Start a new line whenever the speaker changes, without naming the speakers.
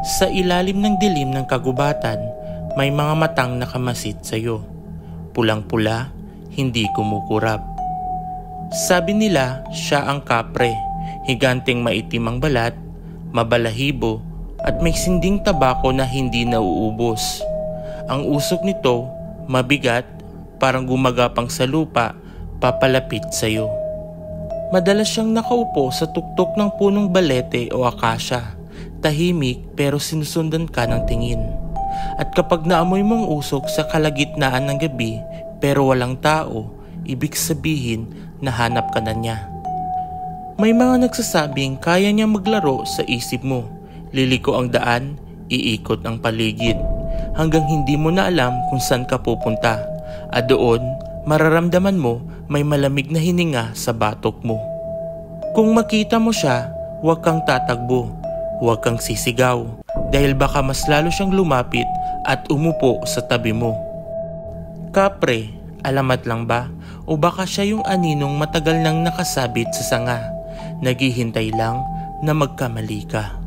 Sa ilalim ng dilim ng kagubatan, may mga matang nakamasid sa'yo. Pulang-pula, hindi kumukurap. Sabi nila siya ang kapre, higanteng maitim ang balat, mabalahibo at may sinding tabako na hindi nauubos. Ang usok nito, mabigat, parang gumagapang sa lupa, papalapit sa'yo. Madalas siyang nakaupo sa tuktok ng punong balete o akasya. Tahimik pero sinusundan ka ng tingin. At kapag naamoy mong usok sa kalagitnaan ng gabi pero walang tao, ibig sabihin nahanap ka na niya. May mga nagsasabing kaya niya maglaro sa isip mo. Liliko ang daan, iikot ang paligid. Hanggang hindi mo na alam kung saan ka pupunta. At doon, mararamdaman mo may malamig na hininga sa batok mo. Kung makita mo siya, huwag kang tatakbo. Huwag kang sisigaw dahil baka mas lalo siyang lumapit at umupo sa tabi mo. Kapre, alamat lang ba? O baka siya yung aninong matagal nang nakasabit sa sanga, naghihintay lang na magkamali ka.